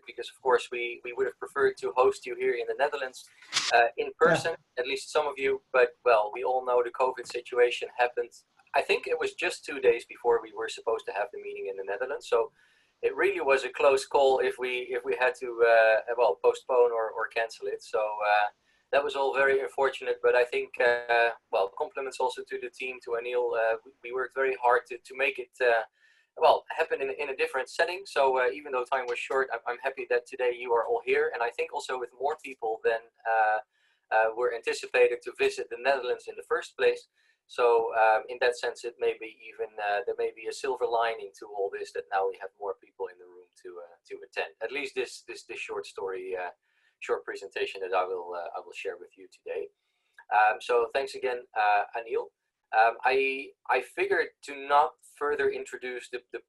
because of course we would have preferred to host you here in the Netherlands in person, at least some of you, but well, we all know the COVID situation happened. I think it was just 2 days before we were supposed to have the meeting in the Netherlands, so it really was a close call if we had to well, postpone or cancel it. So that was all very unfortunate, but I think well, compliments also to the team, to Anil. We worked very hard to make it well, happen in a different setting. So even though time was short, I'm happy that today you are all here, and I think also with more people than were anticipated to visit the Netherlands in the first place. So in that sense, it may be even there may be a silver lining to all this, that now we have more people in the room to attend. At least this short story, short presentation that I will share with you today. So thanks again, Anil. I figured to not further introduce the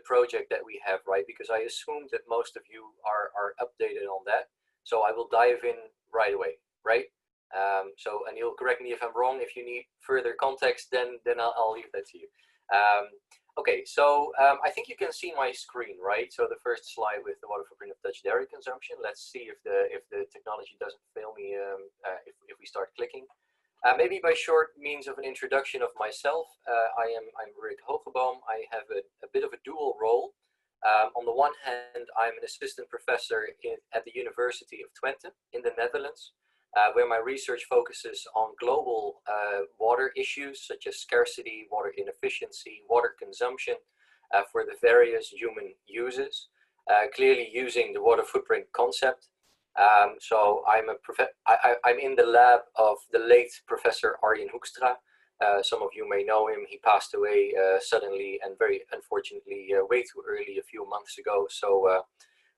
project that we have, right? Because I assume that most of you are updated on that. So I will dive in right away, right? So Anil, correct me if I'm wrong. If you need further context, then I'll leave that to you. Okay, so I think you can see my screen, right? So the first slide with the water footprint of Dutch dairy consumption. Let's see if the technology doesn't fail me if we start clicking. Maybe by short means of an introduction of myself. I'm Rick Hogeboom. I have a bit of a dual role. On the one hand, I'm an assistant professor at the University of Twente in the Netherlands, where my research focuses on global water issues such as scarcity, water inefficiency, water consumption for the various human uses, clearly using the water footprint concept. So I'm in the lab of the late Professor Arjen Hoekstra. Some of you may know him. He passed away suddenly and very unfortunately way too early a few months ago. So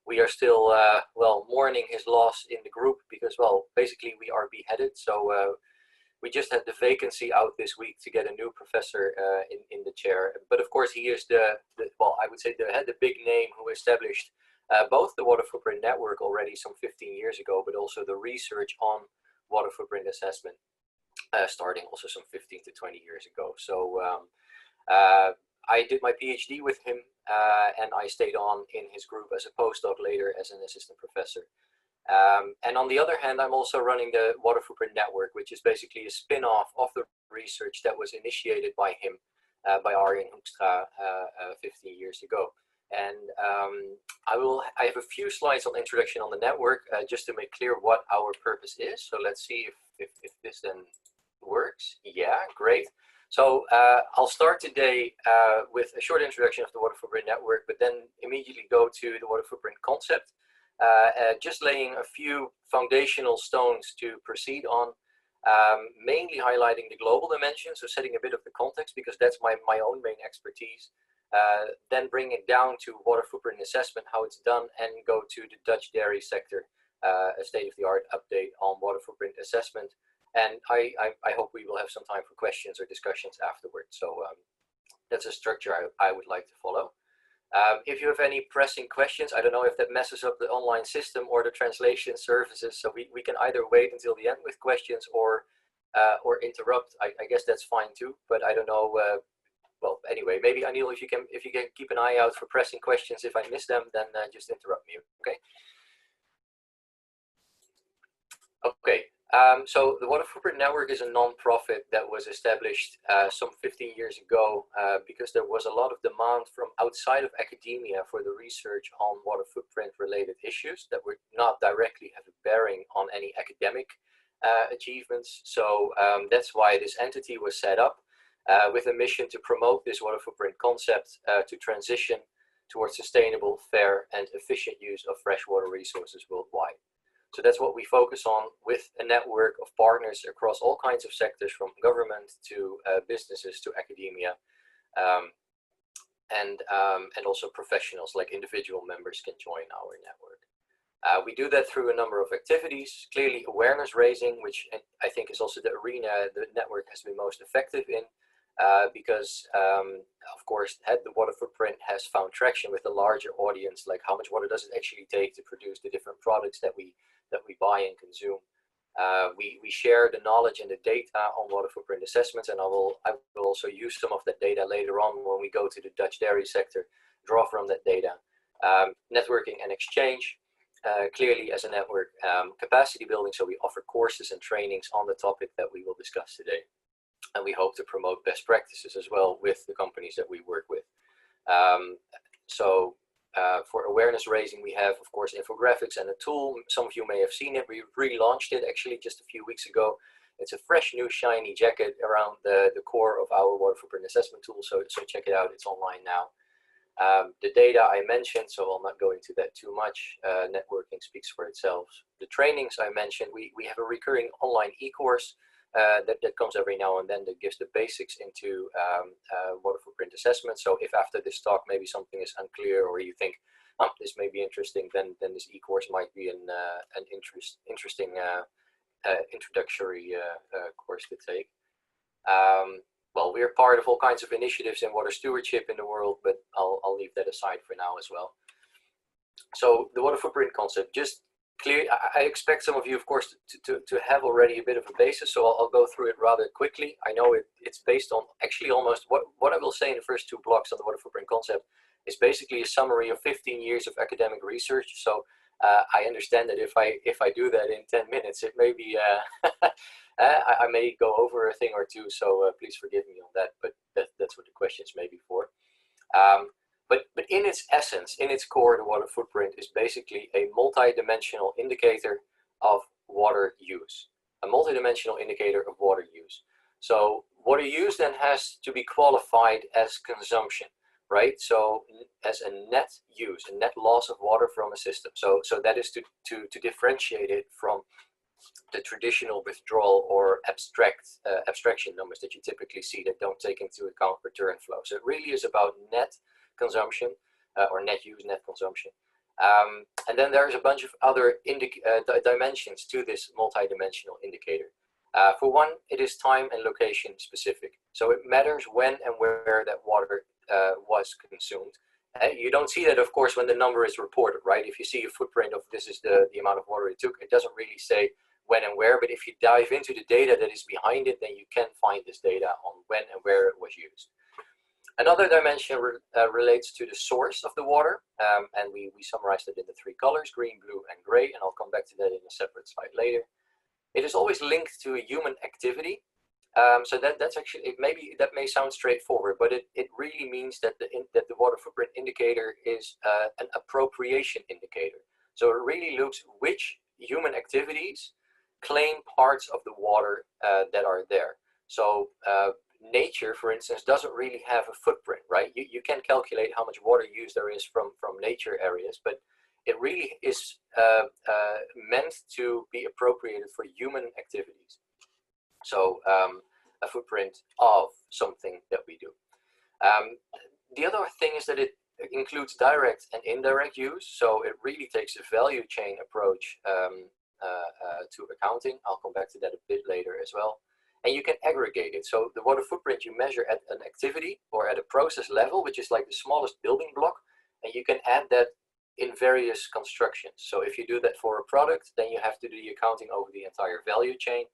we are still, well, mourning his loss in the group because, well, basically we are beheaded. So we just had the vacancy out this week to get a new professor in the chair. But of course, he is well, I would say the big name who established both the water footprint network already some 15 years ago, but also the research on water footprint assessment starting also some 15 to 20 years ago. So I did my PhD with him and I stayed on in his group as a postdoc later as an assistant professor. And on the other hand, I'm also running the water footprint network, which is basically a spin-off of the research that was initiated by him, by Arjen Hoekstra 15 years ago. And I have a few slides on introduction on the network, just to make clear what our purpose is. So let's see if this then works. Yeah, great. So I'll start today with a short introduction of the water footprint network, but then immediately go to the water footprint concept, just laying a few foundational stones to proceed on, mainly highlighting the global dimension, so setting a bit of the context because that's my own main expertise. Then bring it down to water footprint assessment, how it's done, and go to the Dutch dairy sector, a state-of-the-art update on water footprint assessment. And I hope we will have some time for questions or discussions afterwards. So that's a structure I would like to follow. If you have any pressing questions, I don't know if that messes up the online system or the translation services. So we can either wait until the end with questions or interrupt. I guess that's fine too, but I don't know. Well, anyway, maybe Anil, if you can keep an eye out for pressing questions. If I miss them, then just interrupt me, okay? Okay, so the Water Footprint Network is a non-profit that was established some 15 years ago because there was a lot of demand from outside of academia for the research on water footprint related issues that would not directly have a bearing on any academic achievements. So that's why this entity was set up. With a mission to promote this water footprint concept to transition towards sustainable, fair, and efficient use of freshwater resources worldwide. So that's what we focus on with a network of partners across all kinds of sectors, from government to businesses to academia, and also professionals, like individual members can join our network. We do that through a number of activities, clearly awareness raising, which I think is also the arena the network has been most effective in. Because of course the water footprint has found traction with a larger audience, like how much water does it actually take to produce the different products that we buy and consume. We share the knowledge and the data on water footprint assessments, and I will also use some of that data later on when we go to the Dutch dairy sector, draw from that data Networking and exchange, clearly as a network. Capacity building, so we offer courses and trainings on the topic that we will discuss today. And we hope to promote best practices as well with the companies that we work with. For awareness raising, we have, of course, infographics and a tool. Some of you may have seen it. We relaunched it actually just a few weeks ago. It's a fresh, new, shiny jacket around the core of our water footprint assessment tool. So check it out. It's online now. The data I mentioned, so I'll not go into that too much. Networking speaks for itself. The trainings I mentioned, we have a recurring online e-course that comes every now and then that gives the basics into water footprint assessment. So if after this talk maybe something is unclear or you think, oh, this may be interesting, then this e-course might be an interesting introductory course to take. Well, we're part of all kinds of initiatives in water stewardship in the world, but I'll leave that aside for now as well. So the water footprint concept, just clear. I expect some of you, of course, to have already a bit of a basis, so I'll go through it rather quickly. I know it's based on actually almost what I will say in the first two blocks on the water footprint concept is basically a summary of 15 years of academic research. So I understand that if I do that in 10 minutes, it may be I may go over a thing or two, so please forgive me on that, but that's what the questions may be for. But in its essence, in its core, the water footprint is basically a multi-dimensional indicator of water use. A multi-dimensional indicator of water use. So water use then has to be qualified as consumption, right? So as a net use, a net loss of water from a system. So that is to differentiate it from the traditional withdrawal or abstraction numbers that you typically see that don't take into account return flow. So it really is about net consumption or net use, net consumption. And then there's a bunch of other dimensions to this multi-dimensional indicator. For one, it is time and location specific. So it matters when and where that water was consumed. You don't see that, of course, when the number is reported, right? If you see a footprint of this is the amount of water it took, it doesn't really say when and where, but if you dive into the data that is behind it, then you can find this data on when and where it was used. Another dimension relates to the source of the water, and we summarized it in the three colors, green, blue, and gray, and I'll come back to that in a separate slide later. It is always linked to a human activity. So that's actually, maybe that may sound straightforward, but it really means that the water footprint indicator is an appropriation indicator. So it really looks which human activities claim parts of the water that are there. So nature, for instance, doesn't really have a footprint, right? You can calculate how much water use there is from nature areas, but it really is meant to be appropriated for human activities. So a footprint of something that we do. The other thing is that it includes direct and indirect use. So it really takes a value chain approach to accounting. I'll come back to that a bit later as well. And you can aggregate it. So the water footprint you measure at an activity or at a process level, which is like the smallest building block, and you can add that in various constructions. So if you do that for a product, then you have to do the accounting over the entire value chain,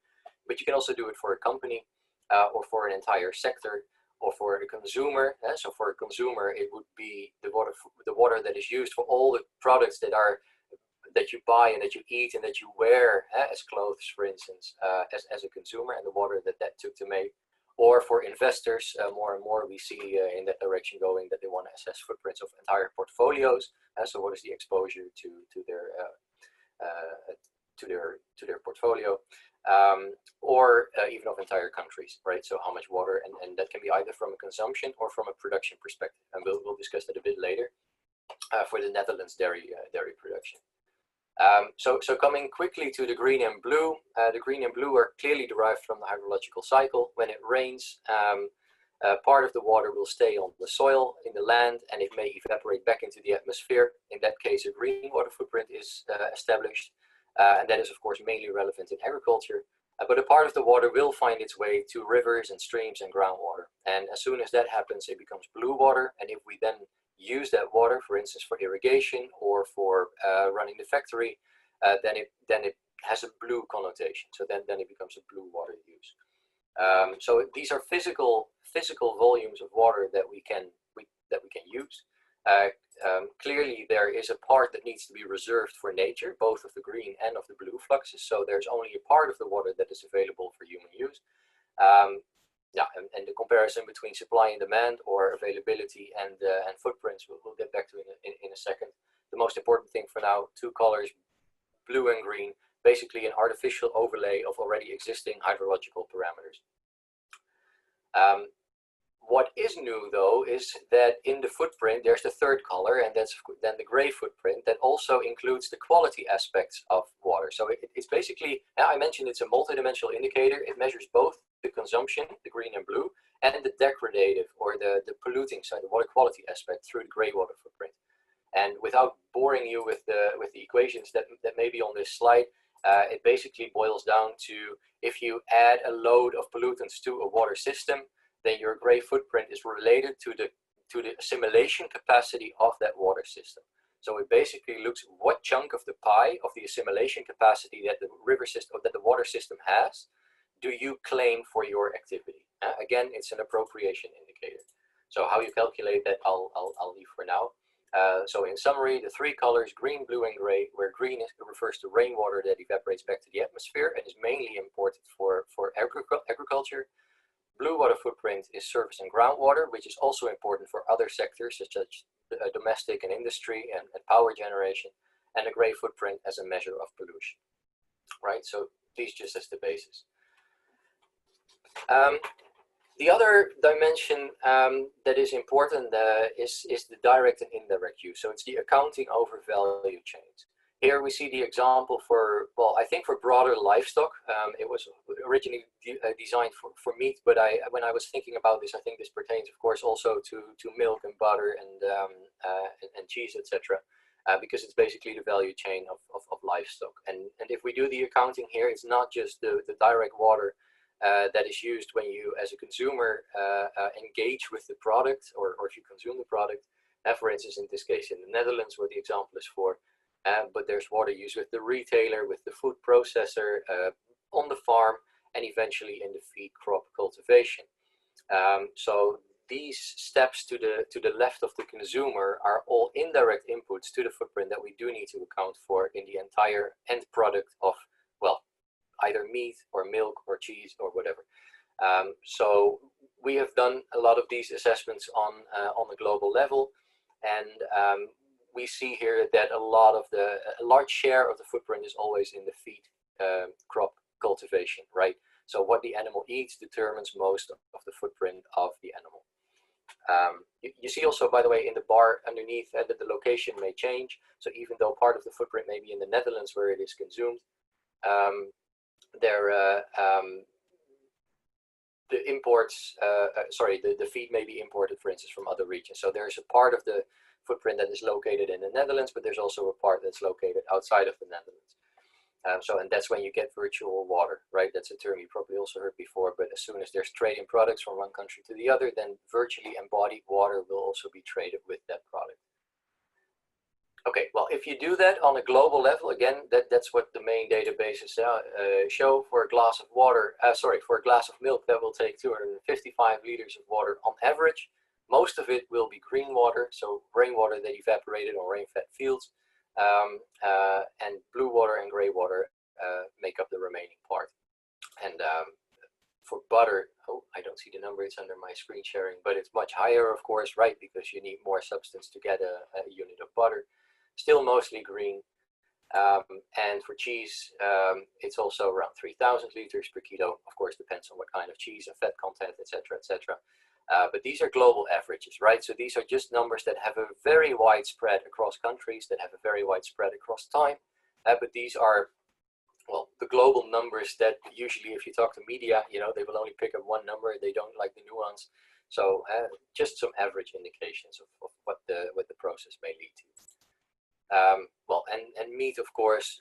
but you can also do it for a company or for an entire sector or for a consumer. So for a consumer, it would be the water that is used for all the products that you buy and that you eat and that you wear as clothes, for instance, as a consumer, and the water that took to make. Or for investors, more and more we see in that direction going, that they want to assess footprints of entire portfolios. So what is the exposure to their portfolio, or even of entire countries, right? So how much water, and that can be either from a consumption or from a production perspective, and we'll discuss that a bit later for the Netherlands dairy production. So coming quickly to the green and blue, the green and blue are clearly derived from the hydrological cycle. When it rains, part of the water will stay on the soil, in the land, and it may evaporate back into the atmosphere. In that case, a green water footprint is established, and that is, of course, mainly relevant in agriculture. But a part of the water will find its way to rivers and streams and groundwater. And as soon as that happens, it becomes blue water. And if we then use that water, for instance, for irrigation or for running the factory, then it has a blue connotation. So then it becomes a blue water use. So these are physical volumes of water that we can use. Clearly there is a part that needs to be reserved for nature, both of the green and of the blue fluxes, so there's only a part of the water that is available for human use. Yeah, and the comparison between supply and demand, or availability and footprints, we'll get back to in a second. The most important thing for now, two colors, blue and green, basically an artificial overlay of already existing hydrological parameters. What is new though is that in the footprint there's the third color, and that's then the gray footprint, that also includes the quality aspects of water. So it's basically, I mentioned it's a multidimensional indicator. It measures both the consumption, the green and blue, and the degradative or the polluting side, the water quality aspect, through the gray water footprint. And without boring you with the equations that may be on this slide, it basically boils down to, if you add a load of pollutants to a water system, then your gray footprint is related to the assimilation capacity of that water system. So it basically looks what chunk of the pie of the assimilation capacity that the river system, or that the water system has, do you claim for your activity? Again, it's an appropriation indicator. So how you calculate that, I'll leave for now. So in summary, the three colors, green, blue, and gray, where green refers to rainwater that evaporates back to the atmosphere and is mainly imported for agriculture. Blue water footprint is surface and groundwater, which is also important for other sectors such as domestic and industry and power generation, and a gray footprint as a measure of pollution, right? So these just as the basis. The other dimension that is important is the direct and indirect use. So it's the accounting over value chains. Here we see the example for, well, I think for broader livestock. It was originally designed for meat, but when I was thinking about this, I think this pertains, of course, also to milk and butter and cheese, etc. Because it's basically the value chain of livestock. And if we do the accounting here, it's not just the direct water that is used when you, as a consumer, engage with the product, or if you consume the product. For instance, in this case, in the Netherlands, where the example is for. But there's water used with the retailer, with the food processor, on the farm, and eventually in the feed crop cultivation. So these steps to the left of the consumer are all indirect inputs to the footprint that we do need to account for in the entire end product of, well, either meat or milk or cheese or whatever. So we have done a lot of these assessments on a global level, and we see here that a large share of the footprint is always in the feed crop cultivation, right? So what the animal eats determines most of the footprint of the animal. You see also, by the way, in the bar underneath that the location may change. So even though part of the footprint may be in the Netherlands where it is consumed, the imports, the feed may be imported, for instance, from other regions. So there's a part of the footprint that is located in the Netherlands, but there's also a part that's located outside of the Netherlands. And that's when you get virtual water, right? That's a term you probably also heard before, but as soon as there's trading products from one country to the other, then virtually embodied water will also be traded with that product. Okay, well, if you do that on a global level, again, that's what the main databases show. For a glass of water, for a glass of milk, that will take 255 liters of water on average. Most of it will be green water, so rainwater that evaporated on rain-fed fields, and blue water and gray water make up the remaining part. And for butter, oh, I don't see the number, it's under my screen sharing, but it's much higher, of course, right? Because you need more substance to get a unit of butter. Still mostly green. And for cheese, it's also around 3,000 liters per kilo. Of course, depends on what kind of cheese and fat content, etc., etc. But these are global averages, right? So these are just numbers that have a very wide spread across countries, that have a very wide spread across time. But these are, well, the global numbers that usually, if you talk to media, you know, they will only pick up one number. They don't like the nuance. So just some average indications of what the process may lead to. Well, and meat, of course,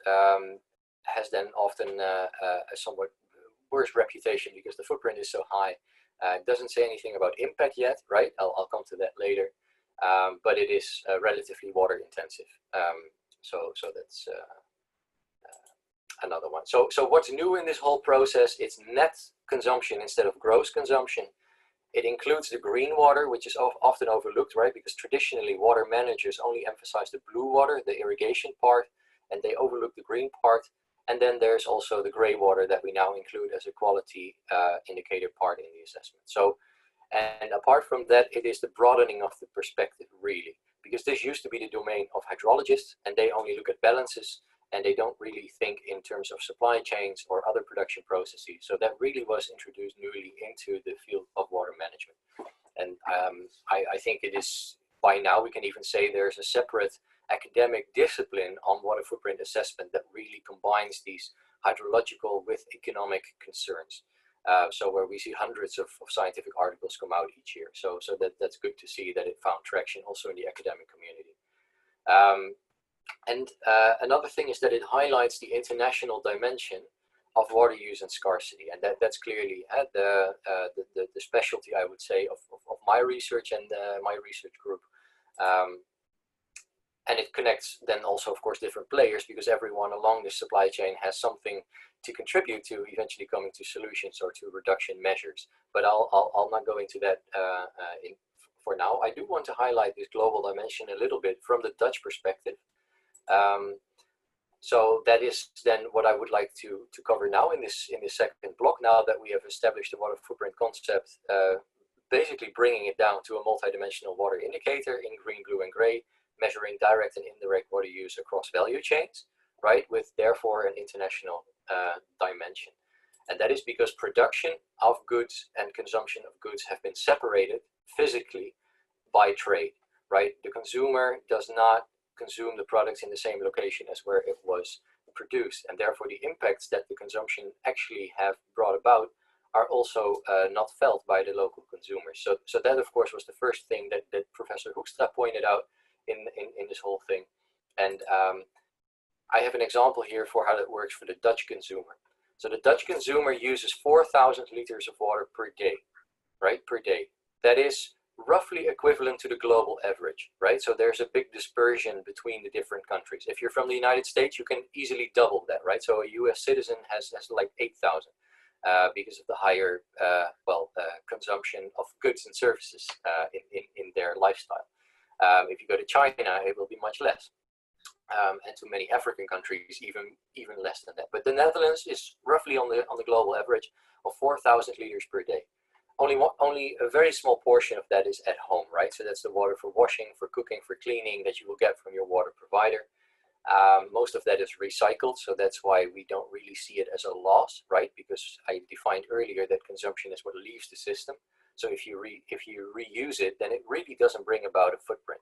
has then often a somewhat worse reputation because the footprint is so high. It doesn't say anything about impact yet, right? I'll come to that later. But it is relatively water intensive. So that's another one. So what's new in this whole process? It's net consumption instead of gross consumption. It includes the green water, which is often overlooked, right? Because traditionally water managers only emphasize the blue water, the irrigation part, and they overlook the green part. And then there's also the gray water that we now include as a quality indicator part in the assessment. So, and apart from that, it is the broadening of the perspective, really, because this used to be the domain of hydrologists, and they only look at balances, and they don't really think in terms of supply chains or other production processes. So that really was introduced newly into the field of water management. And I think it is, by now we can even say there's a separate academic discipline on water footprint assessment that really combines these hydrological with economic concerns. So where we see hundreds of scientific articles come out each year. So that's good to see that it found traction also in the academic community. Another thing is that it highlights the international dimension of water use and scarcity, and that's clearly the specialty, I would say, of my research and my research group. And it connects then also, of course, different players, because everyone along the supply chain has something to contribute to eventually coming to solutions or to reduction measures. But I'll not go into that for now. I do want to highlight this global dimension a little bit from the Dutch perspective. So that is then what I would like to cover now in this second block, now that we have established the water footprint concept, basically bringing it down to a multidimensional water indicator in green, blue, and gray, measuring direct and indirect water use across value chains, right, with therefore an international dimension. And that is because production of goods and consumption of goods have been separated physically by trade, right? The consumer does not consume the products in the same location as where it was produced, and therefore the impacts that the consumption actually have brought about are also not felt by the local consumers. So that, of course, was the first thing that Professor Hoekstra pointed out in this whole thing. And I have an example here for how that works for the Dutch consumer. So the Dutch consumer uses 4,000 liters of water per day, right? Per day. That is roughly equivalent to the global average, right? So there's a big dispersion between the different countries. If you're from the United States, you can easily double that, right? So a US citizen has like 8,000 because of the higher, consumption of goods and services in their lifestyle. If you go to China, it will be much less. And to many African countries, even less than that. But the Netherlands is roughly on the global average of 4,000 liters per day. Only a very small portion of that is at home, right? So that's the water for washing, for cooking, for cleaning that you will get from your water provider. Most of that is recycled, so that's why we don't really see it as a loss, right? Because I defined earlier that consumption is what leaves the system. So if you reuse it, then it really doesn't bring about a footprint.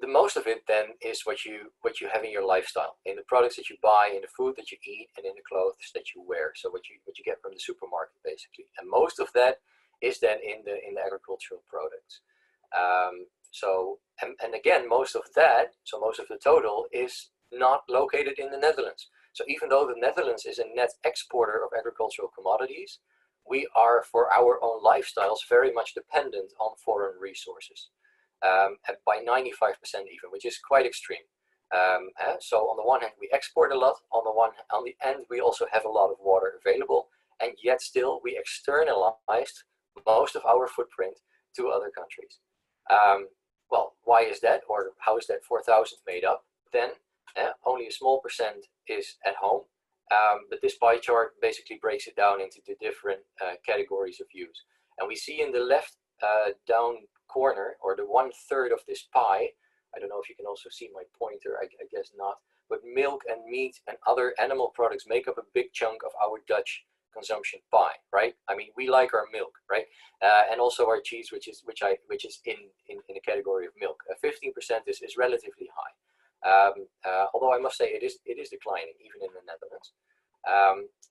The most of it then is what you have in your lifestyle, in the products that you buy, in the food that you eat, and in the clothes that you wear. So what you get from the supermarket, basically. And most of that is then in the agricultural products. And again, most of that, so most of the total, is not located in the Netherlands. So even though the Netherlands is a net exporter of agricultural commodities, we are, for our own lifestyles, very much dependent on foreign resources. And by 95% even, which is quite extreme. So on the one hand, we export a lot. On the end, we also have a lot of water available, and yet still we externalized most of our footprint to other countries. Well, why is that, or how is that 4,000 made up? Then only a small percent is at home, but this pie chart basically breaks it down into the different categories of use. And we see in the left down corner, or the 1/3 of this pie, I don't know if you can also see my pointer, I guess not, but milk and meat and other animal products make up a big chunk of our Dutch consumption pie, right? I mean, we like our milk, right? And also our cheese, which is in the category of milk. 15% is relatively high. Although I must say it is declining even in the Netherlands.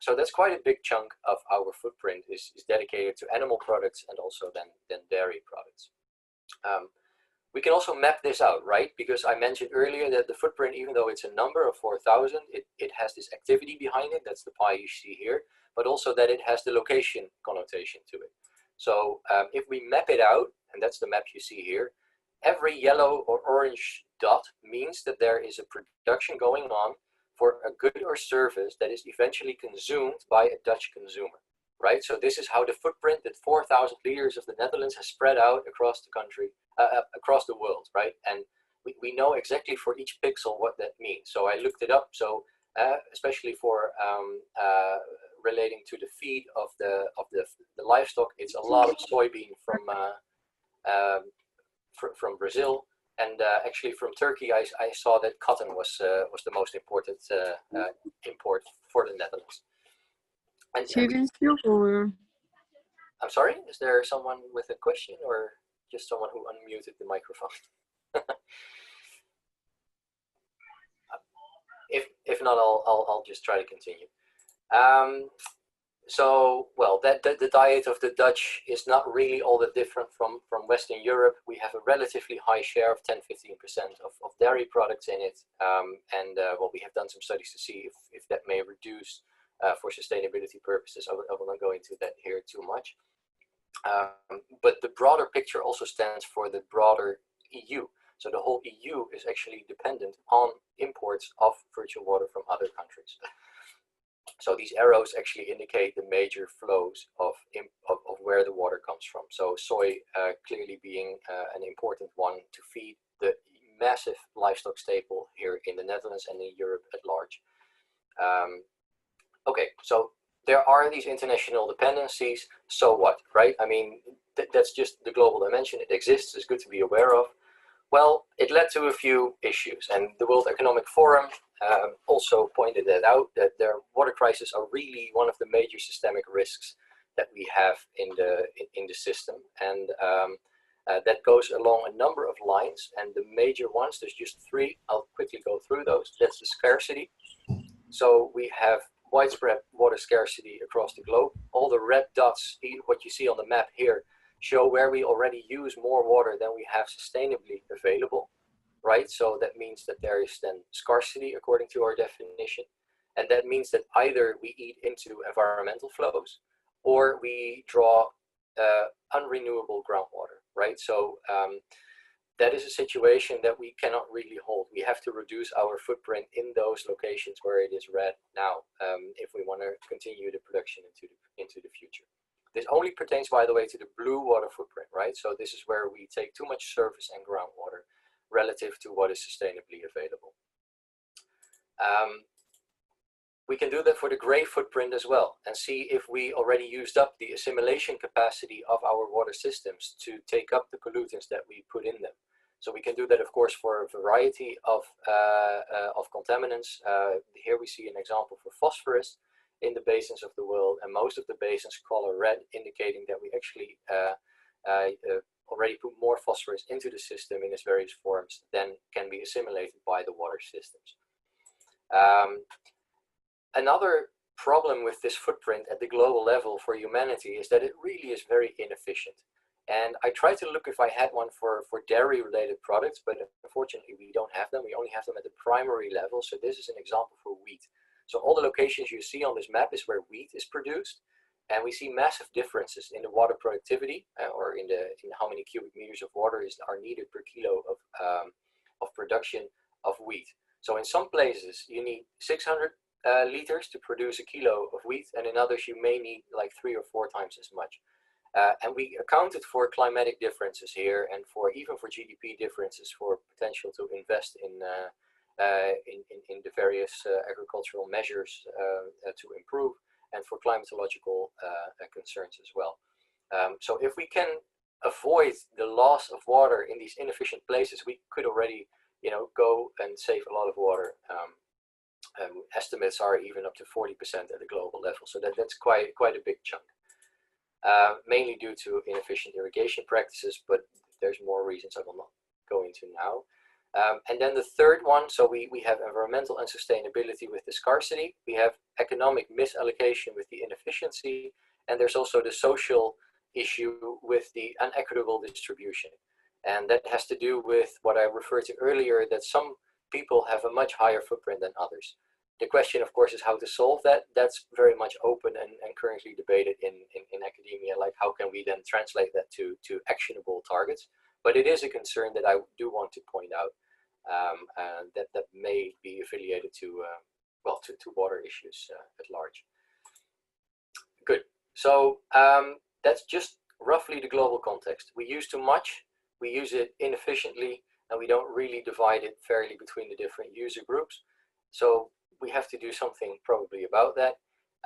So that's quite a big chunk of our footprint is dedicated to animal products and also then dairy products. We can also map this out, right? Because I mentioned earlier that the footprint, even though it's a number of 4,000, it has this activity behind it. That's the pie you see here, but also that it has the location connotation to it. So if we map it out, and that's the map you see here, every yellow or orange dot means that there is a production going on for a good or service that is eventually consumed by a Dutch consumer, right? So this is how the footprint that 4,000 liters of the Netherlands has spread out across the country, across the world, right? And we know exactly for each pixel what that means. So I looked it up. So especially for relating to the feed of the livestock, it's a lot of soybean from Brazil, and actually from Turkey. I saw that cotton was the most important import for the Netherlands. And I'm sorry, is there someone with a question or just someone who unmuted the microphone? If not, I'll just try to continue. So, well, the diet of the Dutch is not really all that different from Western Europe. We have a relatively high share of 10-15% of dairy products in it. Well, we have done some studies to see if that may reduce for sustainability purposes. I will not go into that here too much. But the broader picture also stands for the broader EU. So the whole EU is actually dependent on imports of virtual water from other countries. So these arrows actually indicate the major flows of where the water comes from. So soy clearly being an important one to feed the massive livestock staple here in the Netherlands and in Europe at large. Okay, so there are these international dependencies. So what, right? I mean, that's just the global dimension. It exists. It's good to be aware of. Well, it led to a few issues, and the World Economic Forum also pointed that out, that their water crises are really one of the major systemic risks that we have in the system, and that goes along a number of lines. And the major ones, there's just three. I'll quickly go through those. That's the scarcity. So we have widespread water scarcity across the globe. All the red dots, what you see on the map here, show where we already use more water than we have sustainably available, right? So that means that there is then scarcity according to our definition. And that means that either we eat into environmental flows or we draw unrenewable groundwater, right? So that is a situation that we cannot really hold. We have to reduce our footprint in those locations where it is red now if we want to continue the production into the future. This only pertains, by the way, to the blue water footprint, right? So this is where we take too much surface and groundwater relative to what is sustainably available. We can do that for the gray footprint as well and see if we already used up the assimilation capacity of our water systems to take up the pollutants that we put in them. So we can do that, of course, for a variety of contaminants. Here we see an example for phosphorus in the basins of the world, and most of the basins color red, indicating that we actually already put more phosphorus into the system in its various forms than can be assimilated by the water systems. Another problem with this footprint at the global level for humanity is that it really is very inefficient. And I tried to look if I had one for dairy related products, but unfortunately we don't have them. We only have them at the primary level. So this is an example for wheat. So all the locations you see on this map is where wheat is produced, and we see massive differences in the water productivity or in how many cubic meters of water are needed per kilo of production of wheat. So in some places you need 600 liters to produce a kilo of wheat, and in others you may need like 3 or 4 times as much. And we accounted for climatic differences here, and even for GDP differences, for potential to invest in the various agricultural measures to improve, and for climatological concerns as well. So if we can avoid the loss of water in these inefficient places, we could already, go and save a lot of water. Estimates are even up to 40% at the global level, so that's quite a big chunk. Mainly due to inefficient irrigation practices, but there's more reasons I will not go into now. And then the third one, so we have environmental and sustainability with the scarcity, we have economic misallocation with the inefficiency, and there's also the social issue with the unequitable distribution. And that has to do with what I referred to earlier, that some people have a much higher footprint than others. The question, of course, is how to solve that. That's very much open and currently debated in academia, like how can we then translate that to actionable targets. But it is a concern that I do want to point out that may be affiliated to water issues at large. Good. So that's just roughly the global context. We use too much, we use it inefficiently, and we don't really divide it fairly between the different user groups. So we have to do something probably about that.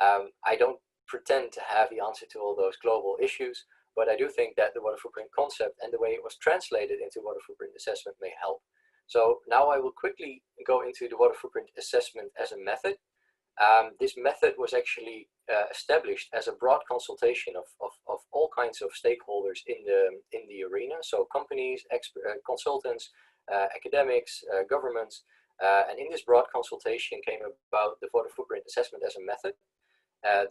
I don't pretend to have the answer to all those global issues, but I do think that the water footprint concept and the way it was translated into water footprint assessment may help. So now I will quickly go into the water footprint assessment as a method. This method was actually established as a broad consultation of all kinds of stakeholders in the arena. So companies, consultants, academics, governments, and in this broad consultation came about the water footprint assessment as a method.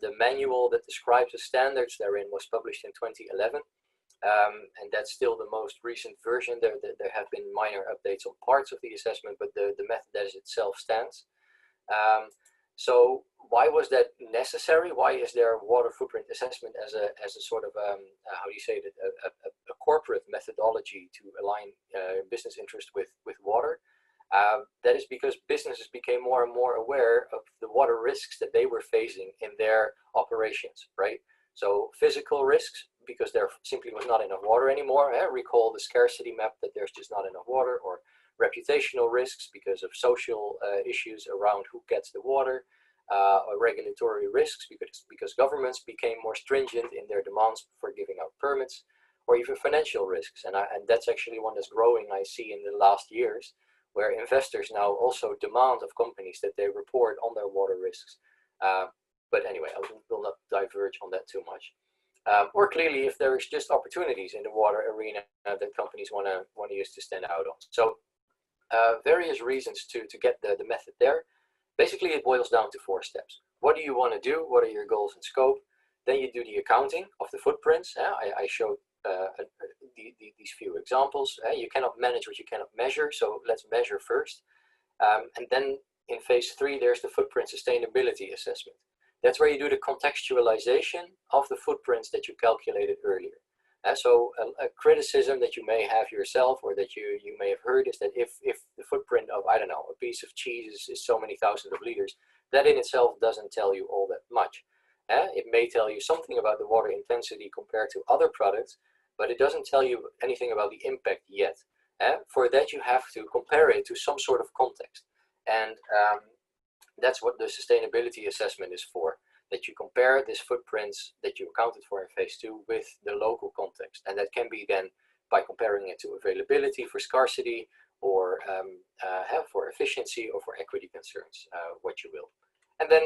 The manual that describes the standards therein was published in 2011. And that's still the most recent version. There have been minor updates on parts of the assessment, but the method as itself stands. So why was that necessary? Why is there water footprint assessment as a sort of how do you say it, a corporate methodology to align business interest with water? That is because businesses became more and more aware of the water risks that they were facing in their operations, right? So physical risks, because there simply was not enough water anymore. Recall the scarcity map, that there's just not enough water, or reputational risks because of social issues around who gets the water, or regulatory risks because governments became more stringent in their demands for giving out permits, or even financial risks. And that's actually one that's growing, I see, in the last years, where investors now also demand of companies that they report on their water risks. But anyway, I will not diverge on that too much. Or clearly, if there is just opportunities in the water arena that companies want to use to stand out on. So various reasons to get the method there. Basically, it boils down to 4 steps. What do you want to do? What are your goals and scope? Then you do the accounting of the footprints. I showed these few examples. You cannot manage what you cannot measure, so let's measure first. And then in phase 3, there's the footprint sustainability assessment. That's where you do the contextualization of the footprints that you calculated earlier. So a criticism that you may have yourself, or that you may have heard, is that if the footprint of, I don't know, a piece of cheese is so many thousands of liters, that in itself doesn't tell you all that much. It may tell you something about the water intensity compared to other products, but it doesn't tell you anything about the impact yet. For that, you have to compare it to some sort of context. And that's what the sustainability assessment is for, that you compare these footprints that you accounted for in phase 2 with the local context. And that can be then by comparing it to availability, for scarcity, or for efficiency, or for equity concerns, what you will. And then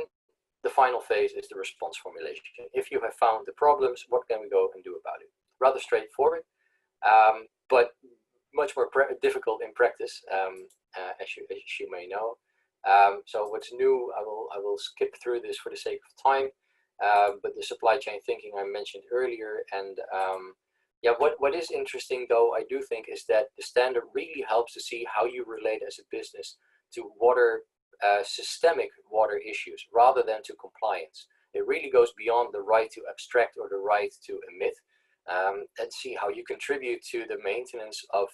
the final phase is the response formulation. If you have found the problems, what can we go and do about it? Rather straightforward, but much more difficult in practice, as you may know. So what's new, I will skip through this for the sake of time, but the supply chain thinking I mentioned earlier. And yeah, what is interesting though, I do think, is that the standard really helps to see how you relate as a business to water, systemic water issues, rather than to compliance. It really goes beyond the right to abstract or the right to emit, and see how you contribute to the maintenance of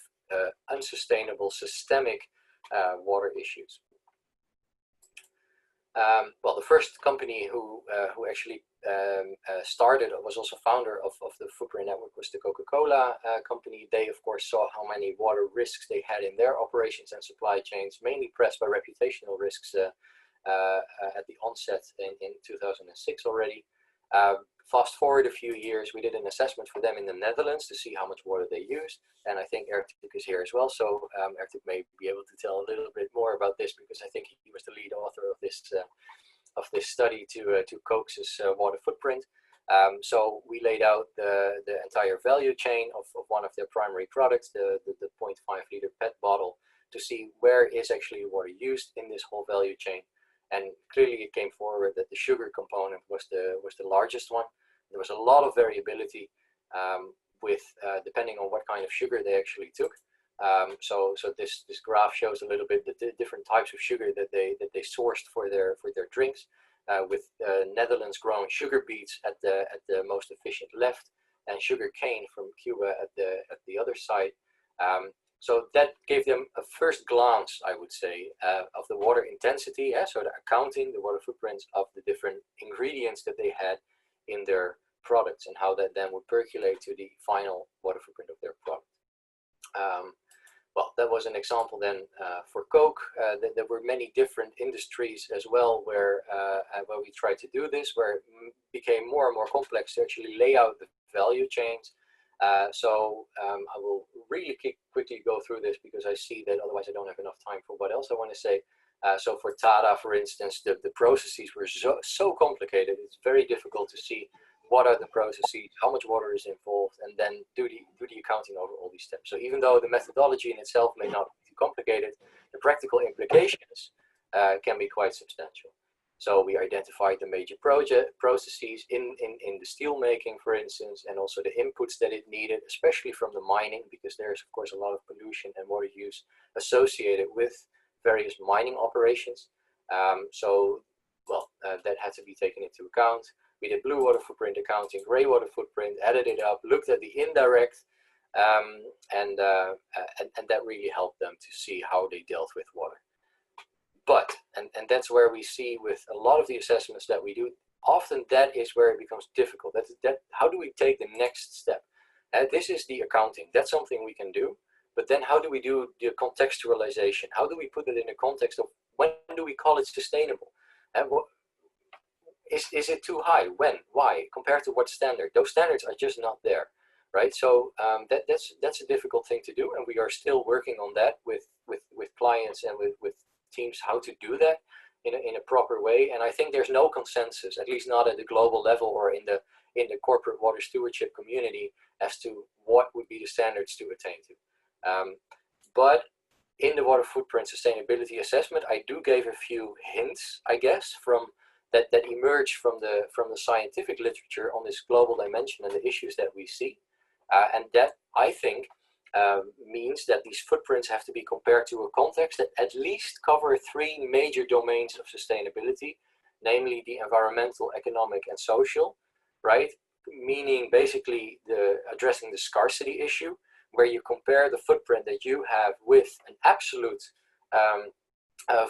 unsustainable systemic water issues. Well, the first company who actually started, was also founder of the footprint network, was the Coca-Cola company. They, of course, saw how many water risks they had in their operations and supply chains, mainly pressed by reputational risks at the onset in 2006 already. Fast forward a few years, we did an assessment for them in the Netherlands to see how much water they used. And I think Ertuk is here as well. So Ertuk may be able to tell a little bit more about this, because I think he was the lead author of this study to Cokes's water footprint. So we laid out the entire value chain of one of their primary products, the 0.5 liter PET bottle, to see where is actually water used in this whole value chain. And clearly it came forward that the sugar component was the largest one. There was a lot of variability depending on what kind of sugar they actually took. So this graph shows a little bit the different types of sugar that they sourced for their drinks, with Netherlands grown sugar beets at the most efficient left, and sugar cane from Cuba at the other side. So that gave them a first glance, I would say, of the water intensity. So the accounting, the water footprints of the different ingredients that they had in their products and how that then would percolate to the final water footprint of their product. Well, that was an example then for Coke. There were many different industries as well where we tried to do this, where it became more and more complex to actually lay out the value chains. So I will really quickly go through this because I see that otherwise I don't have enough time for what else I want to say. So for Tada, for instance, the processes were so complicated. It's very difficult to see what are the processes, how much water is involved, and then do the accounting over all these steps. So even though the methodology in itself may not be too complicated, the practical implications can be quite substantial. So we identified the major processes in the steel making, for instance, and also the inputs that it needed, especially from the mining, because there's of course a lot of pollution and water use associated with various mining operations. That had to be taken into account. We did blue water footprint accounting, gray water footprint, added it up, looked at the indirect, and that really helped them to see how they dealt with water. But, and that's where we see with a lot of the assessments that we do, often that is where it becomes difficult. How do we take the next step? This is the accounting. That's something we can do. But then how do we do the contextualization? How do we put it in the context of when do we call it sustainable? And is it too high? When? Why? Compared to what standard? Those standards are just not there, right? So that's a difficult thing to do, and we are still working on that with clients and with teams, how to do that in a proper way. And I think there's no consensus, at least not at the global level or in the corporate water stewardship community, as to what would be the standards to attain to. But in the water footprint sustainability assessment, I do give a few hints, I guess, from that emerge from the scientific literature on this global dimension and the issues that we see. And that, I think, means that these footprints have to be compared to a context that at least cover three major domains of sustainability, namely the environmental, economic, and social, right? Meaning basically addressing the scarcity issue, where you compare the footprint that you have with an absolute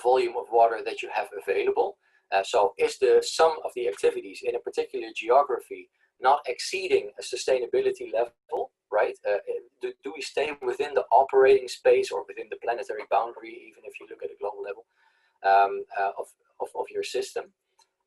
volume of water that you have available. So is the sum of the activities in a particular geography not exceeding a sustainability level, right? Do we stay within the operating space or within the planetary boundary, even if you look at a global level of your system?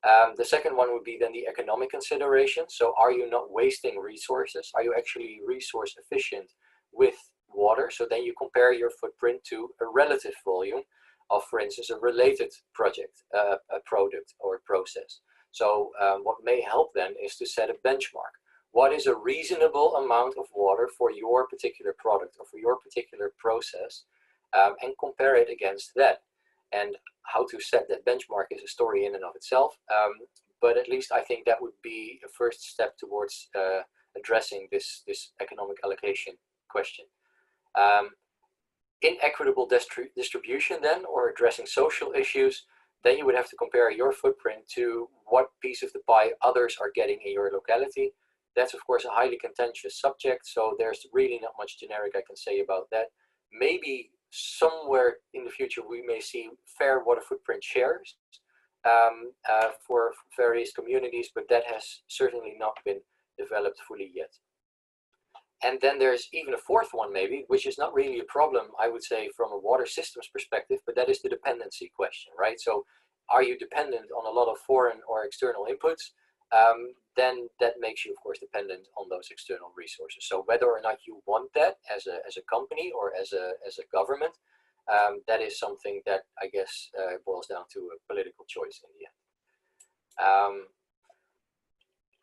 The second one would be then the economic consideration. So are you not wasting resources? Are you actually resource efficient with water? So then you compare your footprint to a relative volume of, for instance, a related project, a product or a process. So what may help then is to set a benchmark. What is a reasonable amount of water for your particular product or for your particular process, and compare it against that. And how to set that benchmark is a story in and of itself, but at least I think that would be a first step towards addressing this economic allocation question. Inequitable distribution then, or addressing social issues, then you would have to compare your footprint to what piece of the pie others are getting in your locality. That's of course a highly contentious subject, so there's really not much generic I can say about that. Maybe somewhere in the future we may see fair water footprint shares for various communities, but that has certainly not been developed fully yet. And then there's even a fourth one maybe, which is not really a problem, I would say, from a water systems perspective, but that is the dependency question, right? So are you dependent on a lot of foreign or external inputs? Then that makes you, of course, dependent on those external resources. So whether or not you want that as a company or as a government, that is something that I guess boils down to a political choice in the end.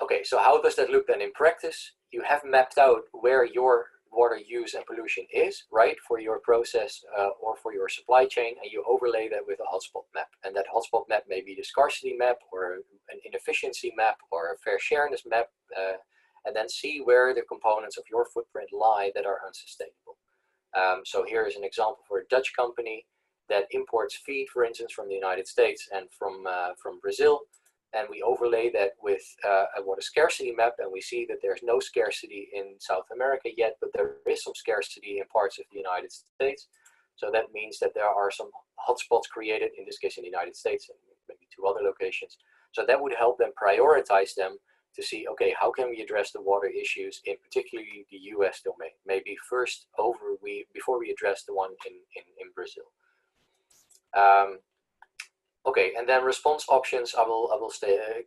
Okay, so how does that look then in practice? You have mapped out where your water use and pollution is, right, for your process or for your supply chain, and you overlay that with a hotspot map. And that hotspot map may be the scarcity map or an inefficiency map or a fair shareness map, and then see where the components of your footprint lie that are unsustainable. So here is an example for a Dutch company that imports feed, for instance, from the United States and from Brazil. And we overlay that with a water scarcity map, and we see that there's no scarcity in South America yet, but there is some scarcity in parts of the United States. So that means that there are some hotspots created, in this case in the United States, and maybe 2 other locations. So that would help them prioritize them to see, okay, how can we address the water issues in particularly the US domain? Maybe first before we address the one in Brazil. Okay, and then response options, I will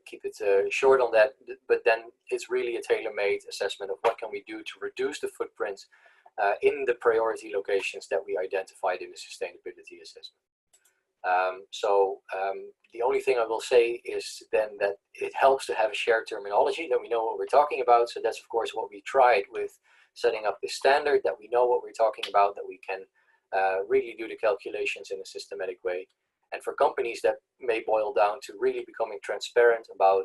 keep it short on that, but then it's really a tailor-made assessment of what can we do to reduce the footprint in the priority locations that we identified in the sustainability assessment. The only thing I will say is then that it helps to have a shared terminology, that we know what we're talking about. So that's of course what we tried with setting up this standard, that we know what we're talking about, that we can really do the calculations in a systematic way. And for companies, that may boil down to really becoming transparent about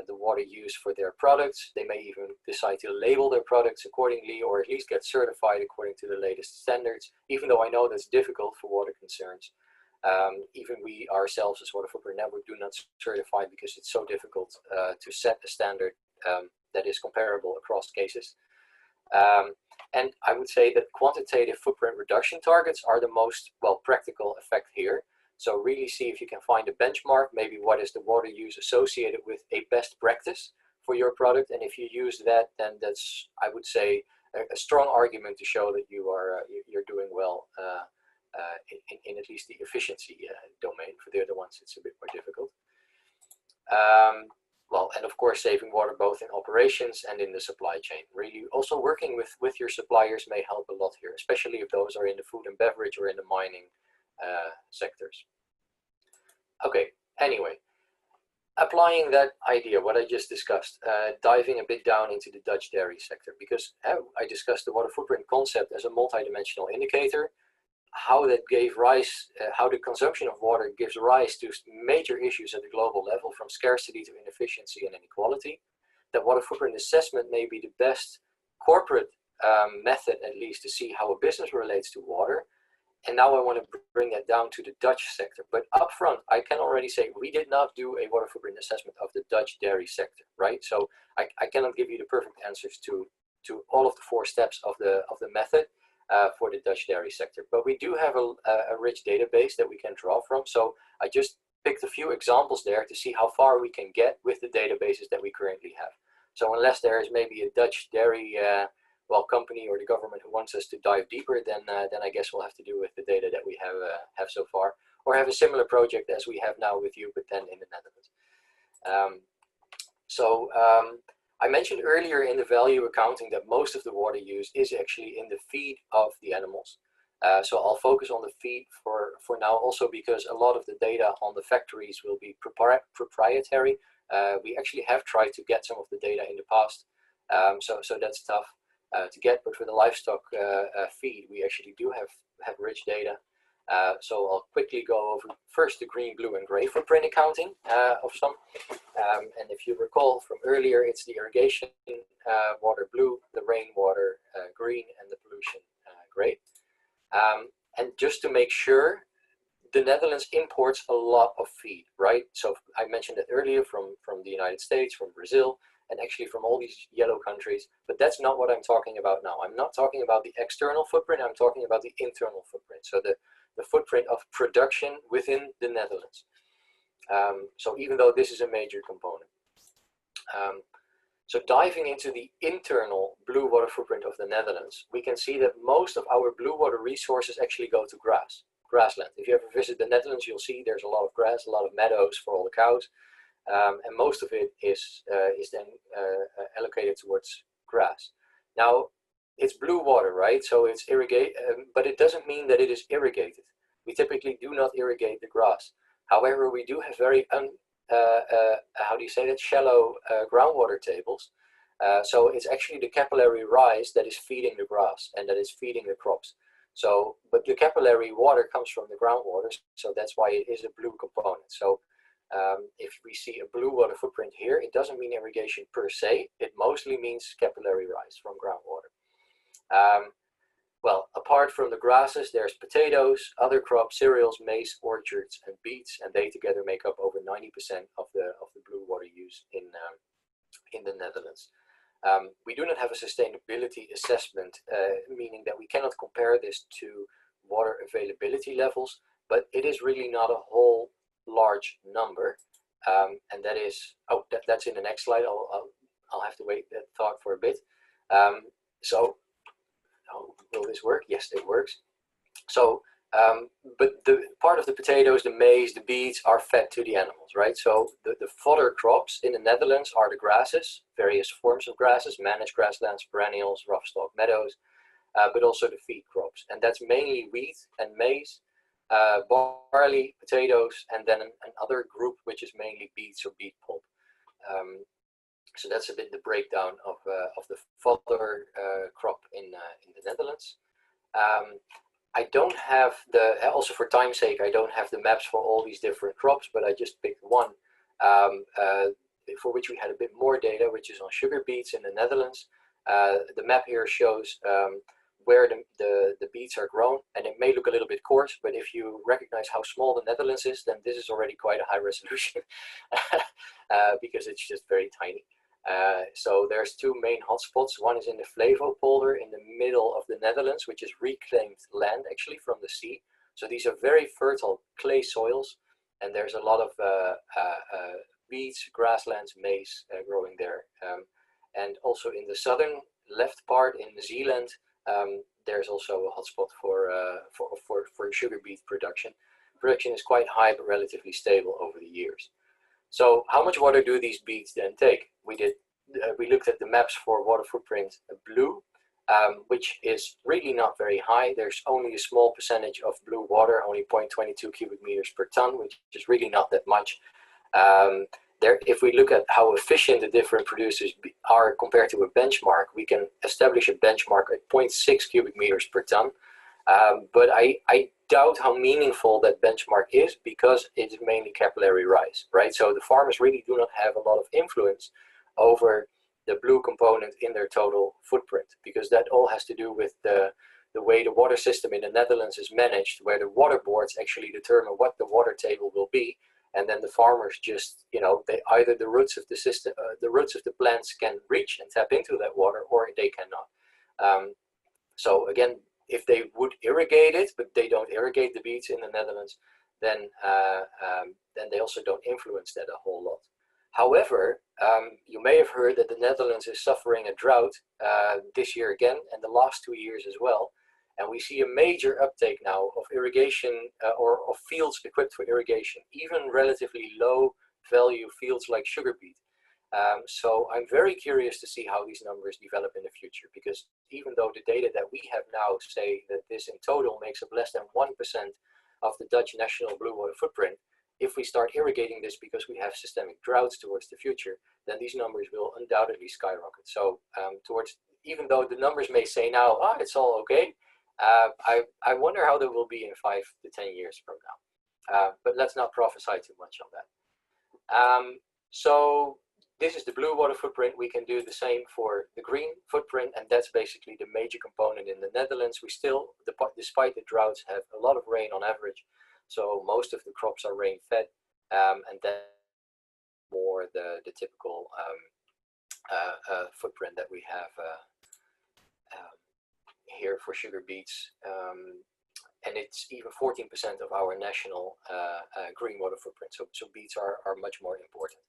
the water use for their products. They may even decide to label their products accordingly, or at least get certified according to the latest standards, even though I know that's difficult for water concerns. Even we ourselves as Water Footprint Network do not certify because it's so difficult to set a standard that is comparable across cases. And I would say that quantitative footprint reduction targets are the most, well, practical effect here. So really see if you can find a benchmark, maybe what is the water use associated with a best practice for your product. And if you use that, then that's, I would say, a strong argument to show that you're doing well in at least the efficiency domain. For the other ones, it's a bit more difficult. Well, and of course, saving water both in operations and in the supply chain. Really, also working with your suppliers may help a lot here, especially if those are in the food and beverage or in the mining sectors. Okay, anyway, applying that idea, what I just discussed, diving a bit down into the Dutch dairy sector, because I discussed the water footprint concept as a multidimensional indicator, how that gave rise, how the consumption of water gives rise to major issues at the global level, from scarcity to inefficiency and inequality. That water footprint assessment may be the best corporate method, at least, to see how a business relates to water. And now I want to bring that down to the Dutch sector. But upfront, I can already say we did not do a water footprint assessment of the Dutch dairy sector, right? So I cannot give you the perfect answers to all of the 4 steps of the method for the Dutch dairy sector. But we do have a rich database that we can draw from. So I just picked a few examples there to see how far we can get with the databases that we currently have. So unless there is maybe a Dutch dairy company or the government who wants us to dive deeper, then I guess we'll have to do with the data that we have so far, or have a similar project as we have now with you, but then in the Netherlands. I mentioned earlier in the value accounting that most of the water use is actually in the feed of the animals. So I'll focus on the feed for now, also because a lot of the data on the factories will be proprietary. We actually have tried to get some of the data in the past, so that's tough to get, but for the livestock feed, we actually do have rich data. So I'll quickly go over first the green, blue, and gray footprint accounting of some. And if you recall from earlier, it's the irrigation water blue, the rainwater green, and the pollution gray. And just to make sure, the Netherlands imports a lot of feed, right? So I mentioned it earlier from the United States, from Brazil, and actually from all these yellow countries, but that's not what I'm talking about now. I'm not talking about the external footprint, I'm talking about the internal footprint. So the footprint of production within the Netherlands. So even though this is a major component. So diving into the internal blue water footprint of the Netherlands, we can see that most of our blue water resources actually go to grassland. If you ever visit the Netherlands, you'll see there's a lot of grass, a lot of meadows for all the cows. And most of it is then allocated towards grass. Now, it's blue water, right? So it's irrigated, but it doesn't mean that it is irrigated. We typically do not irrigate the grass. However, we do have very, shallow groundwater tables. So it's actually the capillary rise that is feeding the grass and that is feeding the crops. So, but the capillary water comes from the groundwater, so that's why it is a blue component. So if we see a blue water footprint here, it doesn't mean irrigation per se. It mostly means capillary rise from groundwater. Well, apart from the grasses, there's potatoes, other crops, cereals, maize, orchards, and beets, and they together make up over 90% of the blue water use in the Netherlands. We do not have a sustainability assessment, meaning that we cannot compare this to water availability levels, but it is really not a whole large number. and that is, oh, that's in the next slide. I'll have to wait that thought for a bit. So, oh, will this work? Yes, it works. So, but the part of the potatoes, the maize, the beets are fed to the animals, right? So the fodder crops in the Netherlands are the grasses, various forms of grasses, managed grasslands, perennials, rough stalk meadows, but also the feed crops. And that's mainly wheat and maize, barley, potatoes, and then another group which is mainly beets or beet pulp. So that's a bit the breakdown of the fodder crop in the Netherlands. I don't have also for time's sake, I don't have the maps for all these different crops, but I just picked one for which we had a bit more data, which is on sugar beets in the Netherlands. The map here shows where the beets are grown, and it may look a little bit coarse, but if you recognize how small the Netherlands is, then this is already quite a high resolution because it's just very tiny. So there's two main hotspots. One is in the Flevo polder in the middle of the Netherlands, which is reclaimed land actually from the sea. So these are very fertile clay soils, and there's a lot of beets, grasslands, maize growing there. And also in the southern left part in New Zealand, there's also a hotspot for sugar beet production. Production is quite high but relatively stable over the years. So how much water do these beets then take? We looked at the maps for water footprint blue, which is really not very high. There's only a small percentage of blue water, only 0.22 cubic meters per ton, which is really not that much. If we look at how efficient the different producers are compared to a benchmark, we can establish a benchmark at 0.6 cubic meters per ton. But I doubt how meaningful that benchmark is because it's mainly capillary rise, right? So the farmers really do not have a lot of influence over the blue component in their total footprint, because that all has to do with the way the water system in the Netherlands is managed, where the water boards actually determine what the water table will be, and then the farmers just, they either the roots of the system, the roots of the plants can reach and tap into that water, or they cannot. So again, if they would irrigate it, but they don't irrigate the beets in the Netherlands, then they also don't influence that a whole lot. However, you may have heard that the Netherlands is suffering a drought this year again, and the last 2 years as well. And we see a major uptake now of irrigation or of fields equipped for irrigation, even relatively low value fields like sugar beet. So I'm very curious to see how these numbers develop in the future, because even though the data that we have now say that this in total makes up less than 1% of the Dutch national blue water footprint, if we start irrigating this because we have systemic droughts towards the future, then these numbers will undoubtedly skyrocket. So even though the numbers may say now, it's all okay, I wonder how they will be in 5 to 10 years from now. But let's not prophesy too much on that. So this is the blue water footprint. We can do the same for the green footprint, and that's basically the major component in the Netherlands. We still, despite the droughts, have a lot of rain on average. So most of the crops are rain fed, and then more the typical footprint that we have here for sugar beets. And it's even 14% of our national green water footprint. So beets are much more important.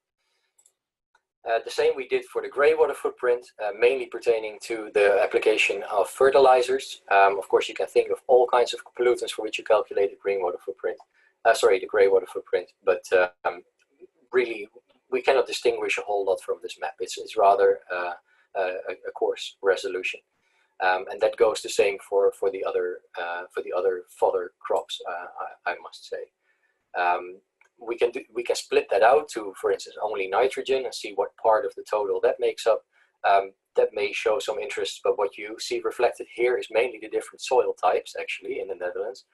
The same we did for the grey water footprint, mainly pertaining to the application of fertilizers. Of course, you can think of all kinds of pollutants for which you calculate the green water footprint. The grey water footprint, but really we cannot distinguish a whole lot from this map. It's rather a coarse resolution, and that goes the same for the other fodder crops. I must say. We can split that out to, for instance, only nitrogen and see what part of the total that makes up. That may show some interest, but what you see reflected here is mainly the different soil types actually in the Netherlands,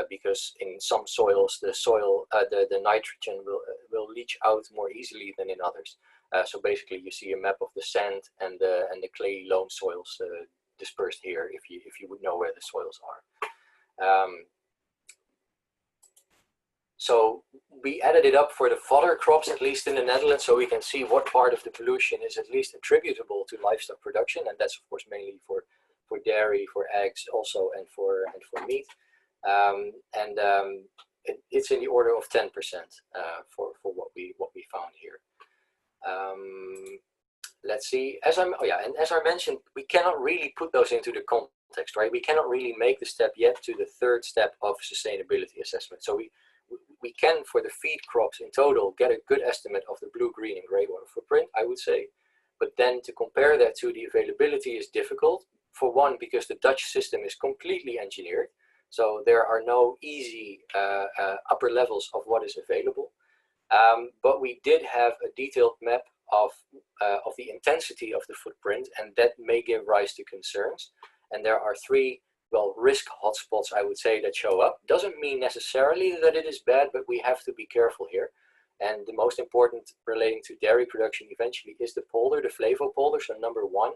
because in some soils the nitrogen will leach out more easily than in others. So basically, you see a map of the sand and the clay loam soils dispersed here, if you would know where the soils are. So we added it up for the fodder crops, at least in the Netherlands, so we can see what part of the pollution is at least attributable to livestock production, and that's of course mainly for dairy, for eggs also, and for meat. it's in the order of 10% for what we found here. Let's see. As I mentioned, we cannot really put those into the context, right? We cannot really make the step yet to the third step of sustainability assessment. So we can, for the feed crops in total, get a good estimate of the blue, green, and gray water footprint, I would say. But then to compare that to the availability is difficult. For one, because the Dutch system is completely engineered. So there are no easy upper levels of what is available. But we did have a detailed map of the intensity of the footprint, and that may give rise to concerns. And there are three, well, risk hotspots, I would say, that show up. Doesn't mean necessarily that it is bad, but we have to be careful here. And the most important relating to dairy production eventually is the polder, the flavopolder, so number one,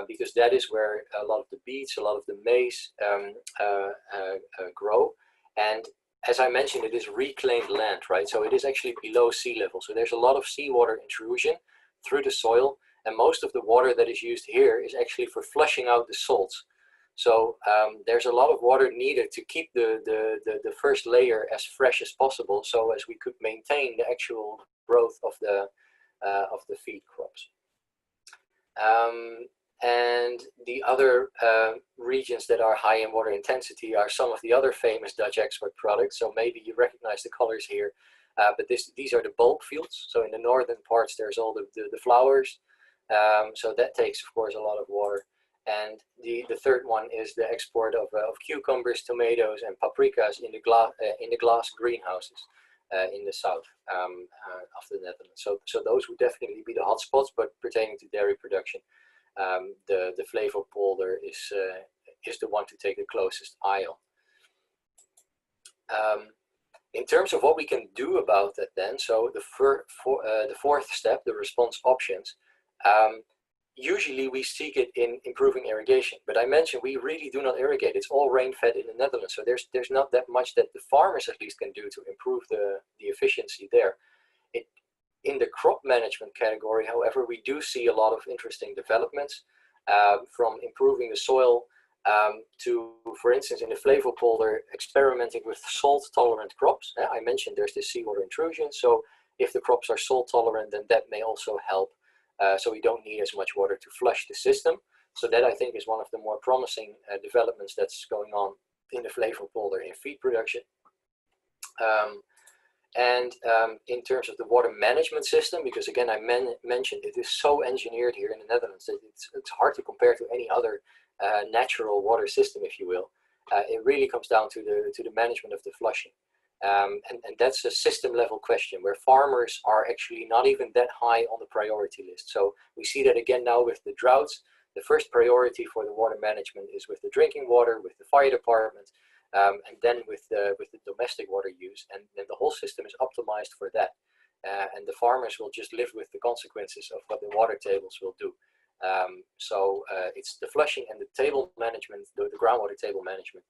because that is where a lot of the beets, a lot of the maize grow. And as I mentioned, it is reclaimed land, right? So it is actually below sea level. So there's a lot of seawater intrusion through the soil. And most of the water that is used here is actually for flushing out the salts. So there's a lot of water needed to keep the first layer as fresh as possible, so as we could maintain the actual growth of the feed crops. And the other regions that are high in water intensity are some of the other famous Dutch export products. So maybe you recognize the colors here, but these are the bulb fields. So in the northern parts, there's all the flowers. So that takes, of course, a lot of water. And the third one is the export of cucumbers, tomatoes, and paprikas in the glass greenhouses in the south of the Netherlands. So those would definitely be the hotspots, but pertaining to dairy production, the flavopolder is the one to take the closest eye on. In terms of what we can do about that then, so the fourth step, the response options, usually we seek it in improving irrigation, but I mentioned we really do not irrigate. It's all rain-fed in the Netherlands, so there's not that much that the farmers at least can do to improve the efficiency there. In the crop management category, however, we do see a lot of interesting developments, from improving the soil to, for instance, in the flavopolder, experimenting with salt-tolerant crops. I mentioned there's this seawater intrusion, so if the crops are salt-tolerant, then that may also help. So we don't need as much water to flush the system. So that, I think, is one of the more promising developments that's going on in the flavopolder in feed production. In terms of the water management system, because again, I mentioned it is so engineered here in the Netherlands that it's hard to compare to any other natural water system, if you will. It really comes down to the management of the flushing. And that's a system level question where farmers are actually not even that high on the priority list. So we see that again now with the droughts. The first priority for the water management is with the drinking water, with the fire department, and then with the domestic water use. And then the whole system is optimized for that. And the farmers will just live with the consequences of what the water tables will do. So it's the flushing and the table management, the groundwater table management,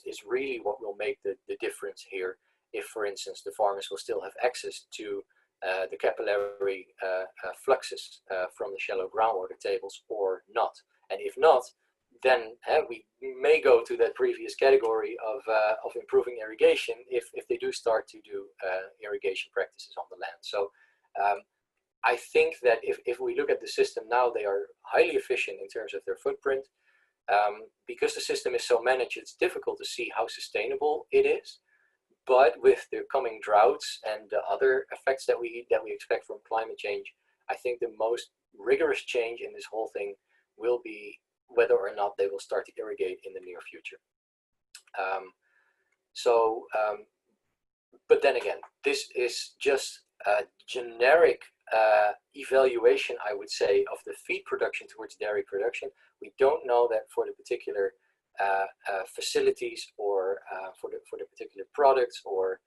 is really what will make the difference here. If, for instance, the farmers will still have access to the capillary fluxes from the shallow groundwater tables or not. And if not, then we may go to that previous category of improving irrigation if they do start to do irrigation practices on the land. So I think that if we look at the system now, they are highly efficient in terms of their footprint. Because the system is so managed, it's difficult to see how sustainable it is. But with the coming droughts and the other effects that we expect from climate change, I think the most rigorous change in this whole thing will be whether or not they will start to irrigate in the near future. But then again, this is just a generic evaluation, I would say, of the feed production towards dairy production. We don't know that for the particular facilities or for the particular products, or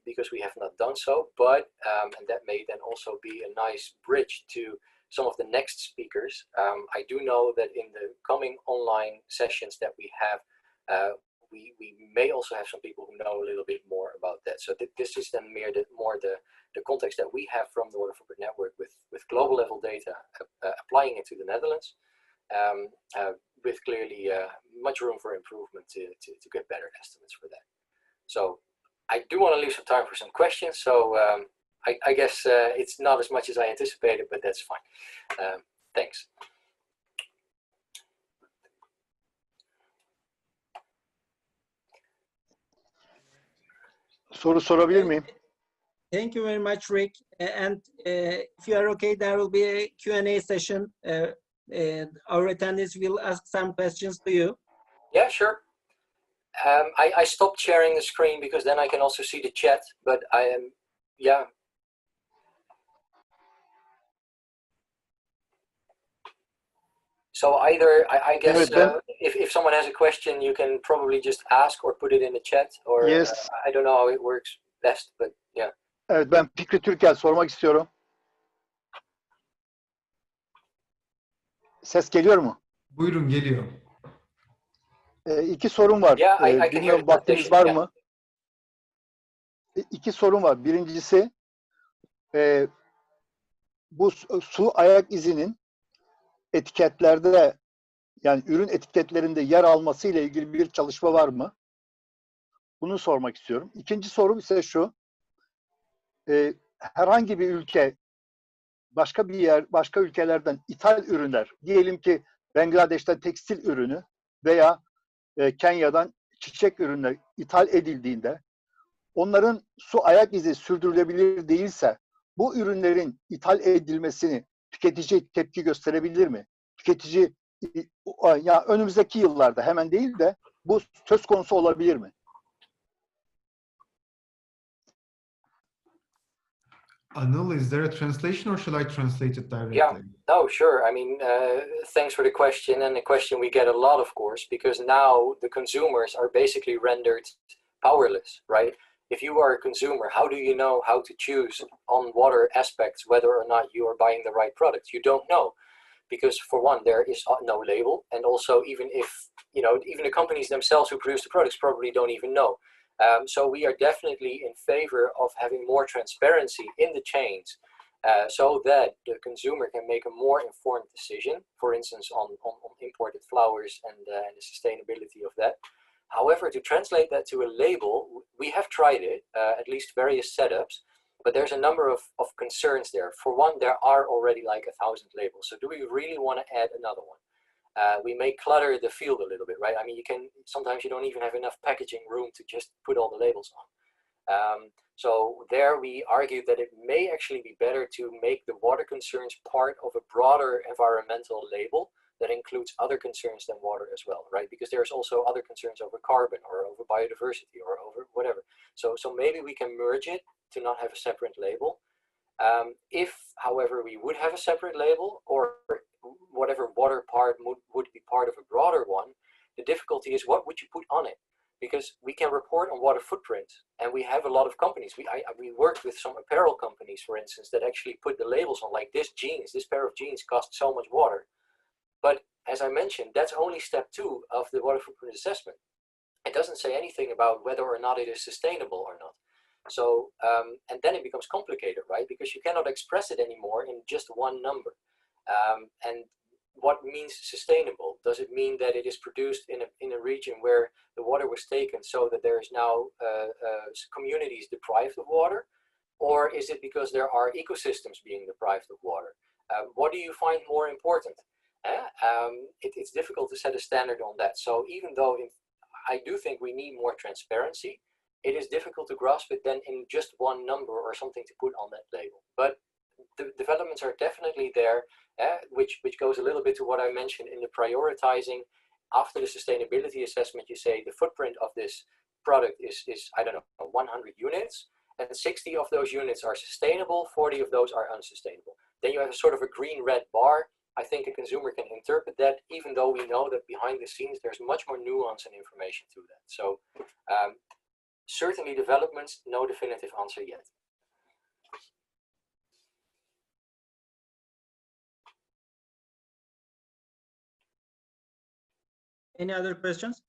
because we have not done so. But and that may then also be a nice bridge to some of the next speakers. I do know that in the coming online sessions that we have, we may also have some people who know a little bit more about that. So this is then more the context that we have from the Water Footprint Network with global level data, applying it to the Netherlands, with clearly much room for improvement to get better estimates for that. So I do want to leave some time for some questions, so I guess it's not as much as I anticipated, but that's fine. Thanks. Soru sorabilir miyim? Thank you very much, Rick. And if you are okay, there will be a Q&A session. Our attendees will ask some questions to you. Yeah, sure. I stopped sharing the screen because then I can also see the chat, but I am, yeah. So either, I guess, if someone has a question, you can probably just ask or put it in the chat, or yes. I don't know how it works best, but yeah. Evet, ben Fikri Türkel sormak istiyorum. Ses geliyor mu? Buyurun, geliyor. İki sorum var. Yeah, I can hear Bilmiyorum the vaktiniz var translation, mı? İki sorum var. Birincisi, bu su ayak izinin etiketlerde, yani ürün etiketlerinde yer alması ile ilgili bir çalışma var mı? Bunu sormak istiyorum. İkinci sorum ise şu. Herhangi bir ülke, başka ülkelerden ithal ürünler, diyelim ki Bangladeş'ten tekstil ürünü veya Kenya'dan çiçek ürünler ithal edildiğinde onların su ayak izi sürdürülebilir değilse bu ürünlerin ithal edilmesini tüketici tepki gösterebilir mi? Tüketici ya önümüzdeki yıllarda, hemen değil de, bu söz konusu olabilir mi? Anil, is there a translation or shall I translate it directly? Yeah, no, sure. I mean, thanks for the question, and the question we get a lot, of course, because now the consumers are basically rendered powerless, right? If you are a consumer, how do you know how to choose on water aspects whether or not you are buying the right product? You don't know, because for one, there is no label, and also even if, you know, even the companies themselves who produce the products probably don't even know. So we are definitely in favor of having more transparency in the chains, so that the consumer can make a more informed decision, for instance, on imported flowers and the sustainability of that. However, to translate that to a label, we have tried it, at least various setups, but there's a number of concerns there. For one, there are already like 1,000 labels, so do we really want to add another one? We may clutter the field a little bit, right? I mean, sometimes you don't even have enough packaging room to just put all the labels on. So there we argued that it may actually be better to make the water concerns part of a broader environmental label that includes other concerns than water as well, right? Because there's also other concerns over carbon or over biodiversity or over whatever. So maybe we can merge it to not have a separate label. If, however, we would have a separate label, or whatever water part would be part of a broader one, the difficulty is what would you put on it? Because we can report on water footprint, and we have a lot of companies. We worked with some apparel companies, for instance, that actually put the labels on, like this pair of jeans costs so much water. But as I mentioned, that's only step 2 of the water footprint assessment. It doesn't say anything about whether or not it is sustainable or not. So, and then it becomes complicated, right? Because you cannot express it anymore in just one number. And what means sustainable? Does it mean that it is produced in a region where the water was taken so that there is now communities deprived of water? Or is it because there are ecosystems being deprived of water? What do you find more important? It's difficult to set a standard on that. So even though I do think we need more transparency, it is difficult to grasp it then in just one number or something to put on that label. But the developments are definitely there, which goes a little bit to what I mentioned in the prioritizing. After the sustainability assessment, you say the footprint of this product is I don't know, 100 units, and 60 of those units are sustainable, 40 of those are unsustainable. Then you have a sort of a green-red bar. I think a consumer can interpret that, even though we know that behind the scenes there's much more nuance and information to that. So certainly developments, no definitive answer yet. Any other questions?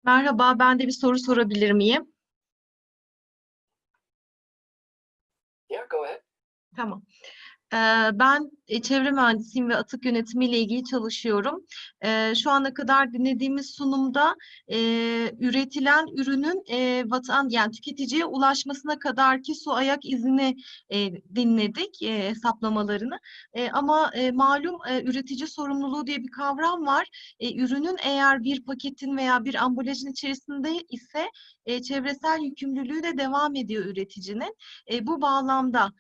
Merhaba, ben de bir soru sorabilir miyim? Yeah, go ahead. Tamam. Ben çevre mühendisiyim ve atık yönetimiyle ilgili çalışıyorum. Şu ana kadar dinlediğimiz sunumda üretilen ürünün yani tüketiciye ulaşmasına kadarki su ayak izini dinledik, hesaplamalarını. Ama malum üretici sorumluluğu diye bir kavram var. Ürünün eğer bir paketin veya bir ambalajın içerisinde ise çevresel yükümlülüğü de devam ediyor üreticinin. Bu bağlamda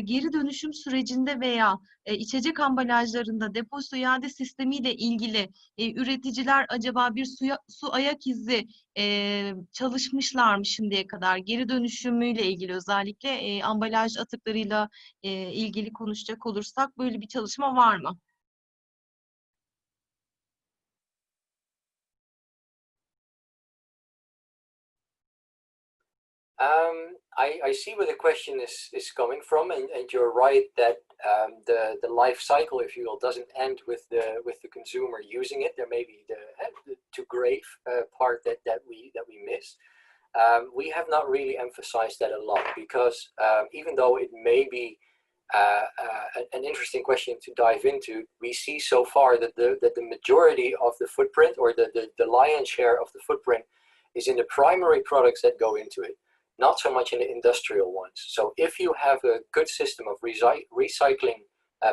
geri dönüşüm sürecinde veya içecek ambalajlarında depozito iade sistemiyle ilgili üreticiler acaba bir su ayak izi çalışmışlar mı şimdiye kadar? Geri dönüşümüyle ilgili özellikle ambalaj atıklarıyla ilgili konuşacak olursak böyle bir çalışma var mı? I see where the question is coming from, and you're right that the life cycle, if you will, doesn't end with the consumer using it. There may be the to grave part that we miss. We have not really emphasized that a lot because even though it may be an interesting question to dive into, we see so far that the majority of the footprint, or the lion's share of the footprint, is in the primary products that go into it, not so much in the industrial ones. So if you have a good system of recycling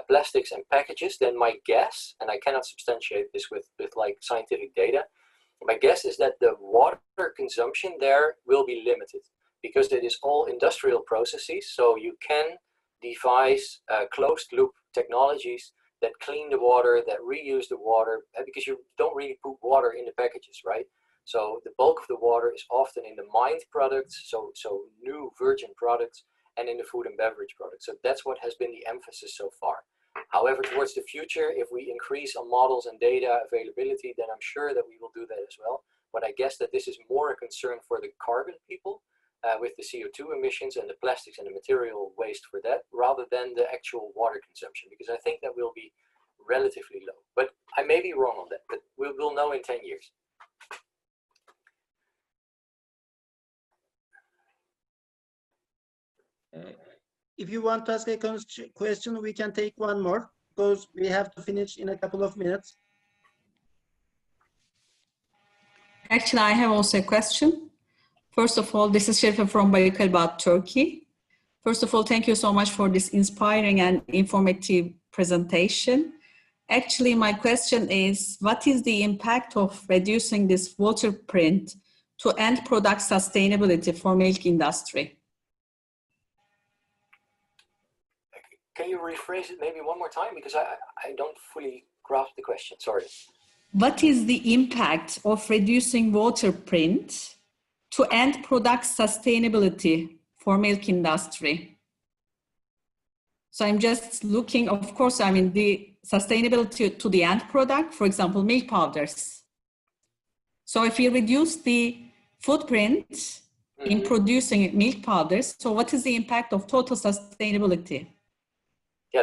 plastics and packages, then my guess, and I cannot substantiate this with like scientific data, my guess is that the water consumption there will be limited because it is all industrial processes. So you can devise closed loop technologies that clean the water, that reuse the water, because you don't really put water in the packages, right? So the bulk of the water is often in the mined products, so new virgin products, and in the food and beverage products. So that's what has been the emphasis so far. However, towards the future, if we increase on models and data availability, then I'm sure that we will do that as well. But I guess that this is more a concern for the carbon people with the CO2 emissions and the plastics and the material waste for that, rather than the actual water consumption, because I think that will be relatively low. But I may be wrong on that, but we'll know in 10 years. If you want to ask a question, we can take one more because we have to finish in a couple of minutes. Actually, I have also a question. First of all, this is Şerife from Baykalbat, Turkey. First of all, thank you so much for this inspiring and informative presentation. Actually, my question is, what is the impact of reducing this water print to end product sustainability for milk industry? Can you rephrase it maybe one more time? Because I don't fully grasp the question, sorry. What is the impact of reducing water print to end product sustainability for milk industry? So I'm just looking, of course, I mean, the sustainability to the end product, for example, milk powders. So if you reduce the footprint in producing milk powders, so what is the impact of total sustainability? Yeah,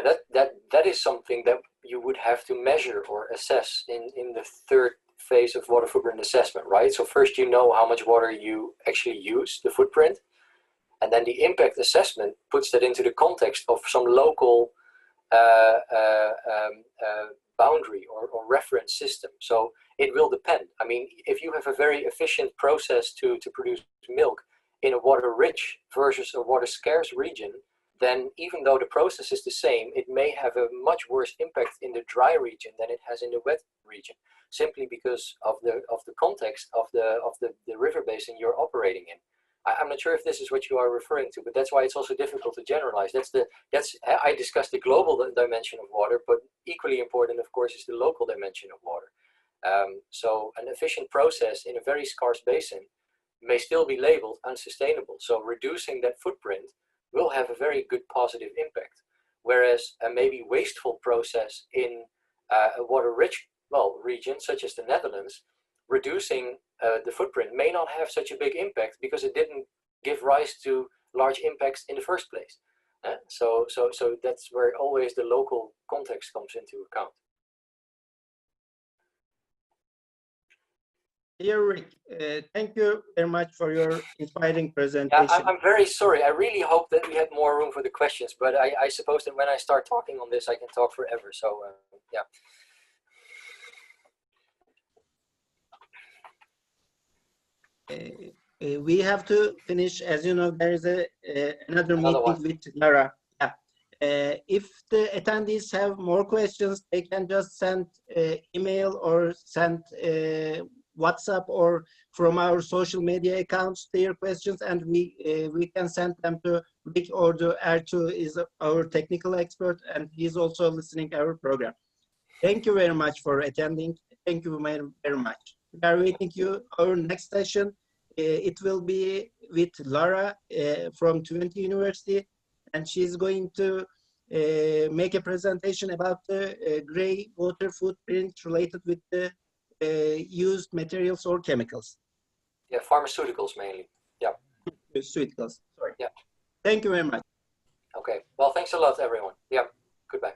that is something that you would have to measure or assess in the third phase of water footprint assessment, right? So first you know how much water you actually use, the footprint, and then the impact assessment puts that into the context of some local boundary or reference system. So it will depend. I mean, if you have a very efficient process to produce milk in a water-rich versus a water-scarce region, then even though the process is the same, it may have a much worse impact in the dry region than it has in the wet region, simply because of the context of the river basin you're operating in. I'm not sure if this is what you are referring to, but that's why it's also difficult to generalize. I discussed the global dimension of water, but equally important, of course, is the local dimension of water. So an efficient process in a very scarce basin may still be labeled unsustainable. So reducing that footprint will have a very good positive impact. Whereas a maybe wasteful process in a water-rich region, such as the Netherlands, reducing the footprint may not have such a big impact because it didn't give rise to large impacts in the first place. So that's where always the local context comes into account. Dear Rick, thank you very much for your inspiring Yeah, presentation. I'm very sorry. I really hope that we had more room for the questions, but I suppose that when I start talking on this, I can talk forever. So yeah. We have to finish. As you know, there is another meeting one. with Lara. Yeah. If the attendees have more questions, they can just send email or send WhatsApp or from our social media accounts their questions, and we can send them to Rick, or to Ertuğ is our technical expert, and he's also listening our program. Thank you very much for attending. Thank you very much. We are waiting you our next session. It will be with Lara from Twente University, and she's going to make a presentation about the gray water footprint related with the used materials or chemicals. Yeah, pharmaceuticals mainly. Yeah. Pharmaceuticals, sorry. Yeah. Thank you very much. Okay. Well, thanks a lot, everyone. Yeah. Goodbye.